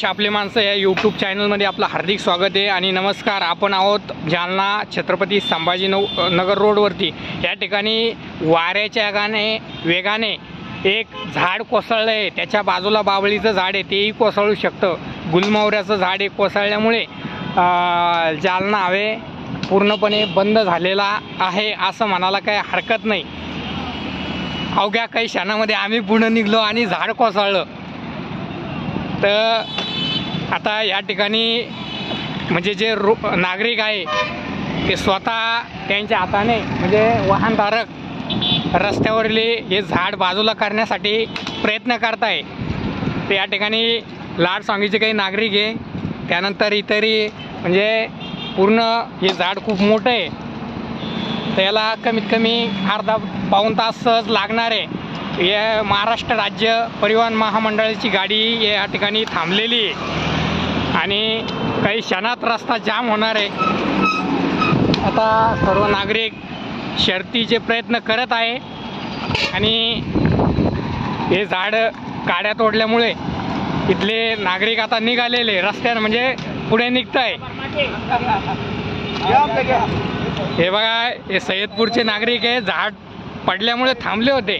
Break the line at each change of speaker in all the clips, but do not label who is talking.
आपले माणसं या यूट्यूब चॅनलमध्ये आपलं हार्दिक स्वागत आहे आणि नमस्कार. आपण आहोत जालना छत्रपती संभाजीनगर रोडवरती. या ठिकाणी वाऱ्याच्या वेगाने एक झाड कोसळलं आहे. त्याच्या बाजूला बाभळीचं झाड आहे, तेही कोसळू शकतं. गुलमोहराचं झाड आहे, कोसळल्यामुळे जालना हवे पूर्णपणे बंद झालेला आहे असं म्हणायला काही हरकत नाही. अवघ्या काही क्षणामध्ये आम्ही पुढे निघलो आणि झाड कोसळलं. तर आता या ठिकाणी म्हणजे जे नागरिक आहे ते स्वतः त्यांच्या हाताने म्हणजे वाहनधारक रस्त्यावरील हे झाड बाजूला करण्यासाठी प्रयत्न करत आहे. तर या ठिकाणी लाडसांगीचे काही नागरिक आहे, त्यानंतर इतरही म्हणजे पूर्ण हे झाड खूप मोठं आहे. तर याला कमीत कमी अर्धा पाऊण तास सहज लागणार आहे. या महाराष्ट्र राज्य परिवहन महामंडळाची गाडी या ठिकाणी थांबलेली आहे आणि काही क्षणात रस्ता जाम होणार आहे. आता सर्व नागरिक शर्थीचे प्रयत्न करत आहे आणि हे झाड काड्या तोडल्यामुळे इथले नागरिक आता निघालेले रस्त्याने म्हणजे पुढे निघत आहे. हे बघा, हे सय्यदपूरचे नागरिक आहे, झाड पडल्यामुळे थांबले होते,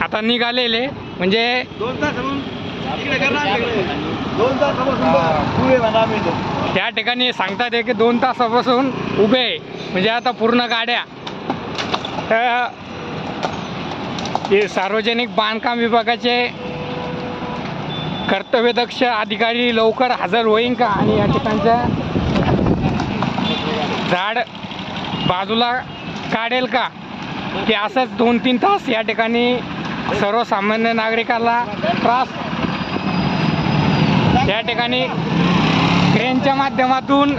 आता निघालेले म्हणजे
2 तास
त्या ठिकाणी सांगतात आहे की 2 तासापासून उभे आहे. म्हणजे आता पूर्ण गाड्या हे सार्वजनिक बांधकाम विभागाचे कर्तव्यदक्ष अधिकारी लवकर हजर होईल का आणि या ठिकाणच्या झाड बाजूला काढेल का, की असंच 2-3 तास या ठिकाणी सर्वसामान्य नागरिकाला त्रास. या ठिकाणी क्रेनच्या माध्यमातून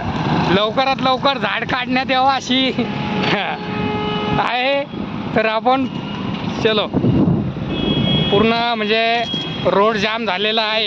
लवकरात लवकर झाड काढण्यात यावं अशी आहे. तर आपण चलो पूर्ण म्हणजे रोड जाम झालेला आहे.